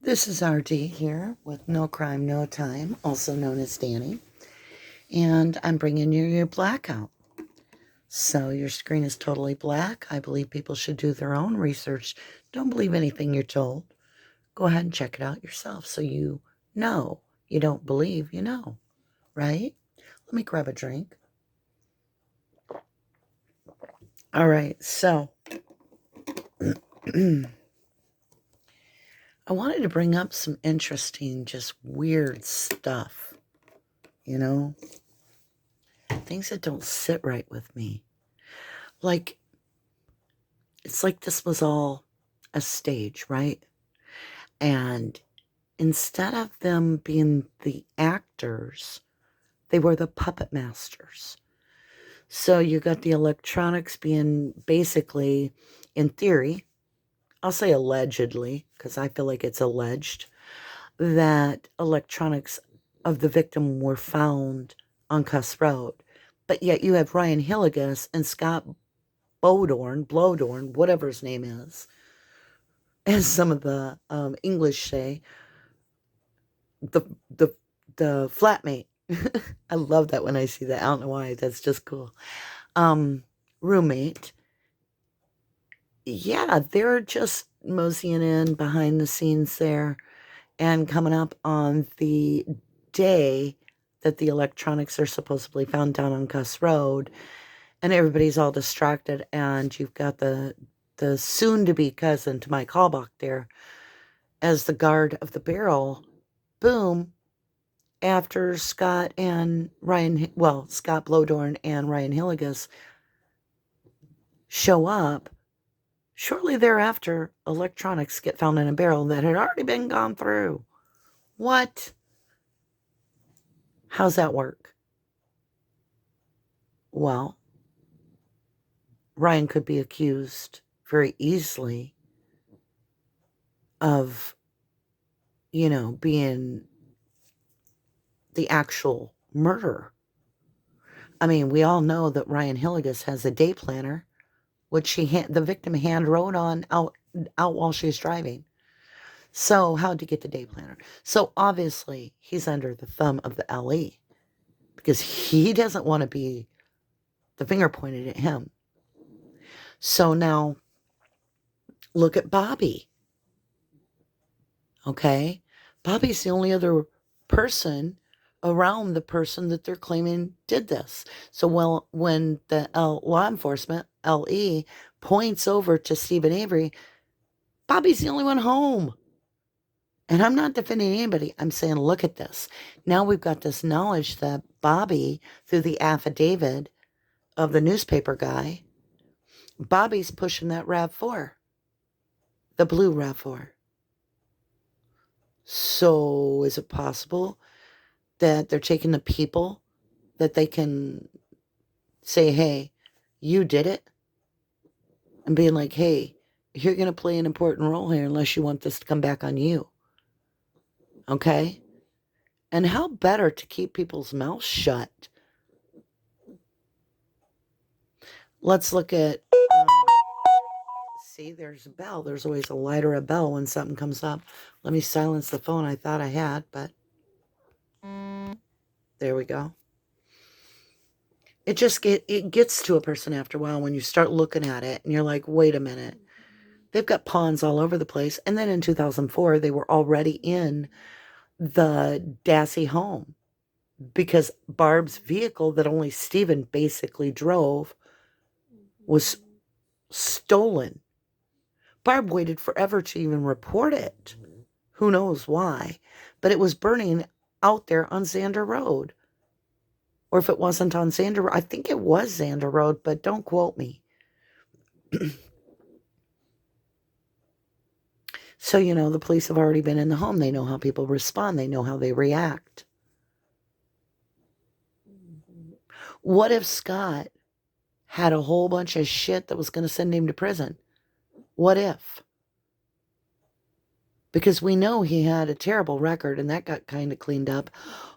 This is RD here with No Crime, No Time, also known as Danny, and I'm bringing you your blackout. So your screen is totally black. I believe people should do their own research. Don't believe anything you're told. Go ahead and check it out yourself so you know. You don't believe, you know, right? Let me grab a drink. All right, so I wanted to bring up some interesting, just weird stuff, you know? Things that don't sit right with me. Like, it's like this was all a stage, right? And instead of them being the actors, they were the puppet masters. So you got the electronics being basically, in theory, I'll say allegedly, because I feel like it's alleged, that electronics of the victim were found on Cuss Road. But yet you have Ryan Hilligus and Scott Blowdorn, whatever his name is, as some of the English say, the the the flatmate. I love that when I see that. I don't know why. That's just cool. Roommate. Yeah, they're just moseying in behind the scenes there and coming up on the day that the electronics are supposedly found down on Cuss Road, and everybody's all distracted, and you've got the soon-to-be cousin to Mike Halbach there as the guard of the barrel. Boom. After Scott Blowdorn and Ryan Hilligus show up, shortly thereafter, electronics get found in a barrel that had already been gone through. What? How's that work? Well, Ryan could be accused very easily of, being the actual murderer. I mean, we all know that Ryan Hilligus has a day planner, which the victim hand wrote on out while she was driving. So how'd you get the day planner? So obviously he's under the thumb of the LE because he doesn't want to be the finger pointed at him. So now look at Bobby. Okay? Bobby's the only other person around the person that they're claiming did this. So when the law enforcement, LE, points over to Stephen Avery, Bobby's the only one home. And I'm not defending anybody. I'm saying, look at this. Now we've got this knowledge that Bobby, through the affidavit of the newspaper guy, Bobby's pushing that RAV4, the blue RAV4. So is it possible that they're taking the people that they can say, hey, you did it? And being like, hey, you're going to play an important role here unless you want this to come back on you. Okay? And how better to keep people's mouths shut? Let's look at, see, there's a bell. There's always a light or a bell when something comes up. Let me silence the phone I thought I had, but there we go. It gets to a person after a while when you start looking at it and you're like, wait a minute. They've got pawns all over the place. And then in 2004, they were already in the Dassey home because Barb's vehicle that only Stephen basically drove was stolen. Barb waited forever to even report it. Who knows why? But it was burning out there on Xander Road. Or if it wasn't on Xander, I think it was Xander Road, but don't quote me. So, the police have already been in the home. They know how people respond. They know how they react. What if Scott had a whole bunch of shit that was going to send him to prison? What if? Because we know he had a terrible record and that got kind of cleaned up.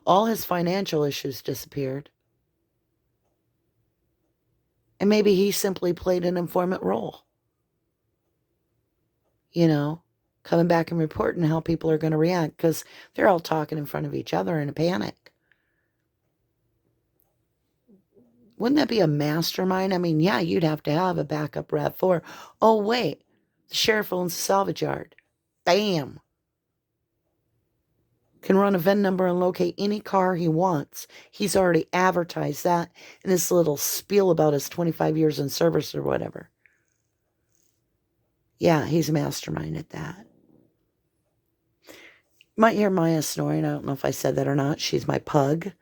All his financial issues disappeared. And maybe he simply played an informant role. coming back and reporting how people are going to react because they're all talking in front of each other in a panic. Wouldn't that be a mastermind? I mean, yeah, you'd have to have a backup RAV4. Oh, wait, the sheriff owns a salvage yard. Bam. Can run a VIN number and locate any car he wants. He's already advertised that in this little spiel about his 25 years in service or whatever. Yeah, he's a mastermind at that. Might hear Maya snoring. I don't know if I said that or not. She's my pug.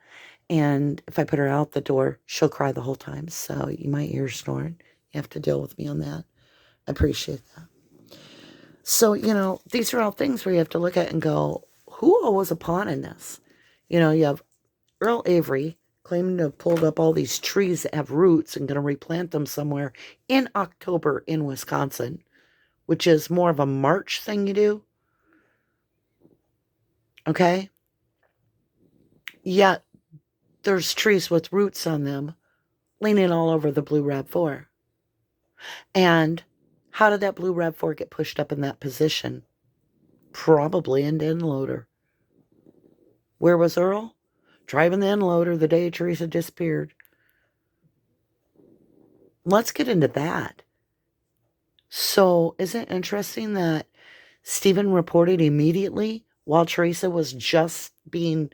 And if I put her out the door, she'll cry the whole time. So you might hear her snoring. You have to deal with me on that. I appreciate that. So, these are all things where you have to look at and go, who all was a pawn in this? You have Earl Avery claiming to have pulled up all these trees that have roots and going to replant them somewhere in October in Wisconsin, which is more of a March thing you do. Okay? Yet, there's trees with roots on them leaning all over the blue RAV4. And how did that blue RAV4 get pushed up in that position? Probably in the end loader. Where was Earl? Driving the end loader the day Teresa disappeared. Let's get into that. So, isn't it interesting that Stephen reported immediately while Teresa was just being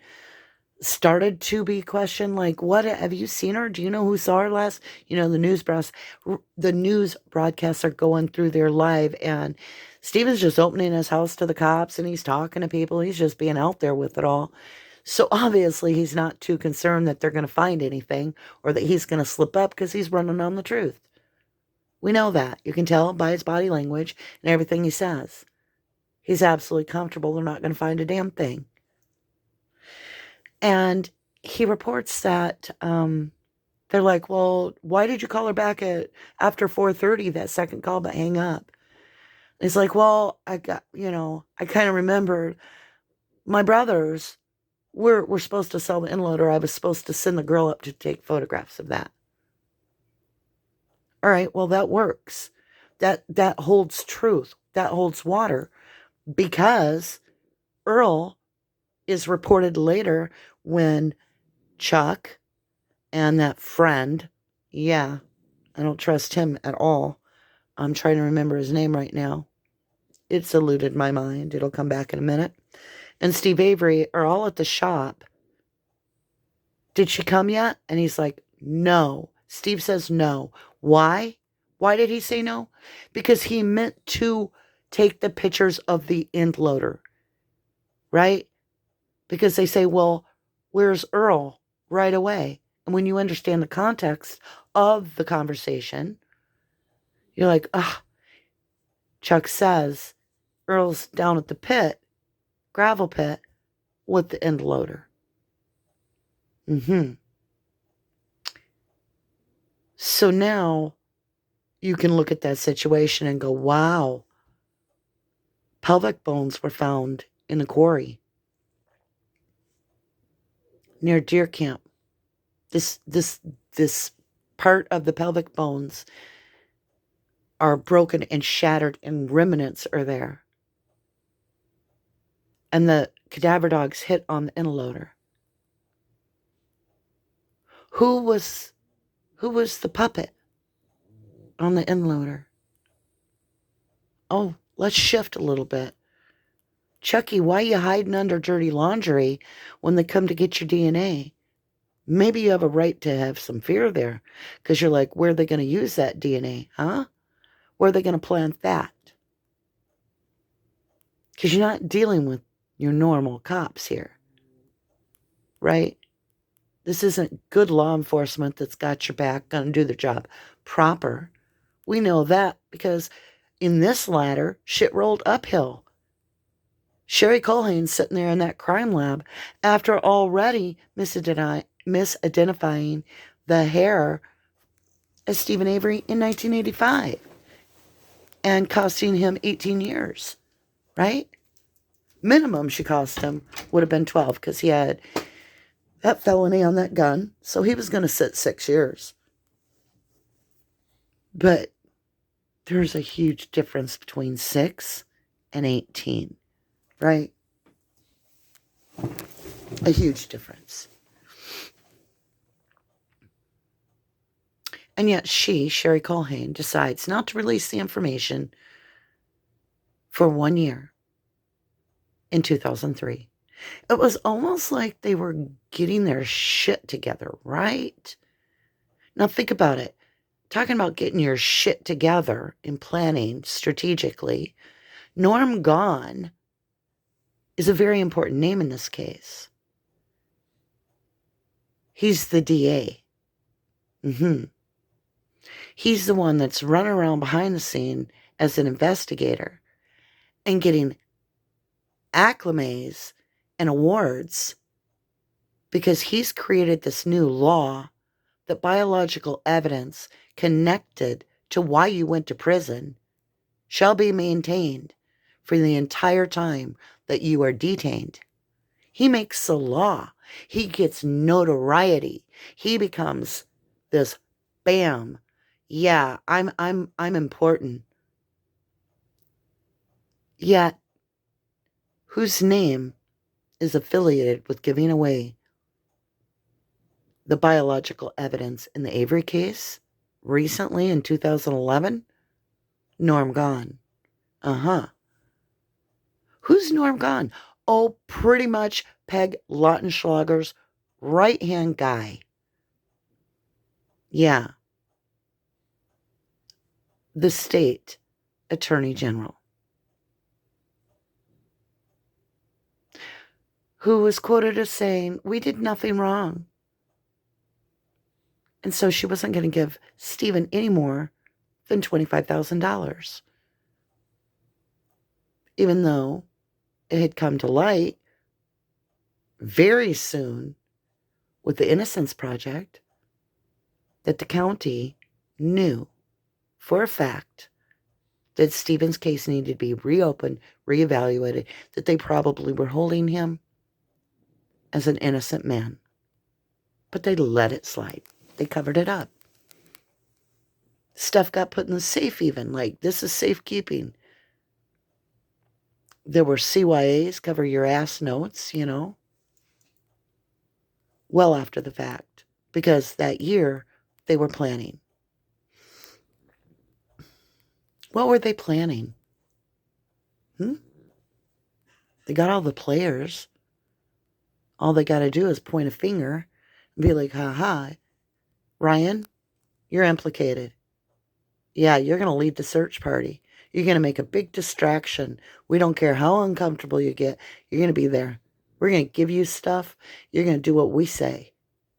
started to be questioned, like, what, have you seen her? Do you know who saw her last? The news broadcasts are going through their live, and Stephen's just opening his house to the cops, and he's talking to people. He's just being out there with it all. So obviously he's not too concerned that they're going to find anything or that he's going to slip up because he's running on the truth. We know that. You can tell by his body language and everything he says. He's absolutely comfortable. They're not going to find a damn thing. And he reports that they're like, well, why did you call her back after 4:30, that second call, but hang up? He's like, well, I kind of remembered my brothers were supposed to sell the inloader. I was supposed to send the girl up to take photographs of that. All right, well, that works. That holds truth. That holds water, because Earl is reported later when Chuck and that friend, I don't trust him at all. I'm trying to remember his name right now. It's eluded my mind. It'll come back in a minute. And Steve Avery are all at the shop. Did she come yet? And he's like, no. Steve says no. Why? Why did he say no? Because he meant to take the pictures of the end loader. Right? Because they say, well, where's Earl? Right away. And when you understand the context of the conversation, you're like, Chuck says Earl's down at the gravel pit, with the end loader. So now you can look at that situation and go, wow, pelvic bones were found in a quarry near deer camp. This part of the pelvic bones are broken and shattered, and remnants are there. And the cadaver dogs hit on the end loader. Who was the puppet on the end loader? Oh, let's shift a little bit. Chucky, why you hiding under dirty laundry when they come to get your DNA? Maybe you have a right to have some fear there, because you're like, where are they going to use that DNA, huh? Where are they going to plant that? Because you're not dealing with your normal cops here, right? This isn't good law enforcement that's got your back, going to do their job proper. We know that because in this ladder, shit rolled uphill. Sherry Culhane's sitting there in that crime lab after already misidentifying the hair as Stephen Avery in 1985 and costing him 18 years, right? Minimum she cost him would have been 12, because he had that felony on that gun, so he was going to sit 6 years. But there's a huge difference between 6 and 18, right? A huge difference. And yet she, Sherry Culhane, decides not to release the information for 1 year in 2003. It was almost like they were getting their shit together, right? Now think about it. Talking about getting your shit together and planning strategically, Norm Gahn is a very important name in this case. He's the DA. He's the one that's running around behind the scene as an investigator and getting acclimates and awards because he's created this new law that biological evidence connected to why you went to prison shall be maintained for the entire time that you are detained. He makes the law. He gets notoriety. He becomes this bam. Yeah, I'm important. Yet, whose name is affiliated with giving away the biological evidence in the Avery case recently in 2011? Norm Gahn. Who's Norm Gahn? Oh, pretty much Peg Lautenschlager's right-hand guy. Yeah. The state attorney general. Who was quoted as saying, we did nothing wrong. And so she wasn't going to give Stephen any more than $25,000. Even though it had come to light very soon with the Innocence Project that the county knew for a fact that Stephen's case needed to be reopened, reevaluated, that they probably were holding him as an innocent man. But they let it slide. They covered it up. Stuff got put in the safe even, like this is safekeeping. There were CYAs, cover your ass notes, well after the fact. Because that year, they were planning. What were they planning? They got all the players. All they got to do is point a finger and be like, ha, Ryan, you're implicated. Yeah, you're going to lead the search party. You're going to make a big distraction. We don't care how uncomfortable you get. You're going to be there. We're going to give you stuff. You're going to do what we say.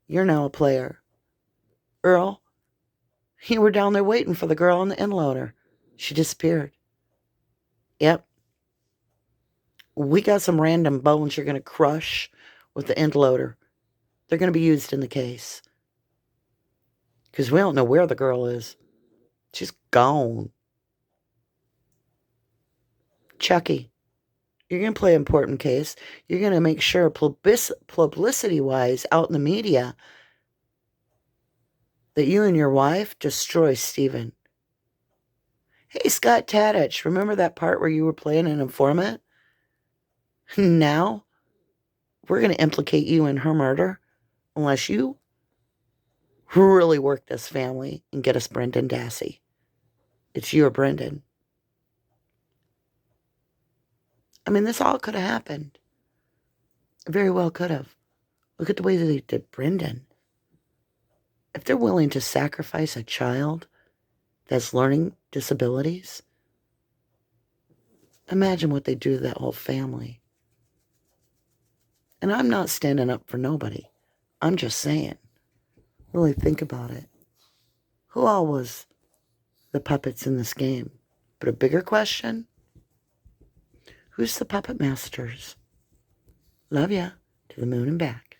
You're now a player. Earl, you were down there waiting for the girl on the inloader. She disappeared. Yep. We got some random bones you're going to crush with the end loader. They're going to be used in the case. Because we don't know where the girl is. She's gone. Chucky, you're going to play an important case. You're going to make sure publicity-wise out in the media that you and your wife destroy Stephen. Hey, Scott Tadich, remember that part where you were playing an informant? Now, we're going to implicate you in her murder unless you really work this family and get us Brendan Dassey. It's you or Brendan. I mean, this all could have happened. It very well could have. Look at the way that they did Brendan. If they're willing to sacrifice a child that's learning disabilities, imagine what they do to that whole family. And I'm not standing up for nobody. I'm just saying. Really think about it. Who all was the puppets in this game? But a bigger question, who's the puppet masters? Love ya. To the moon and back.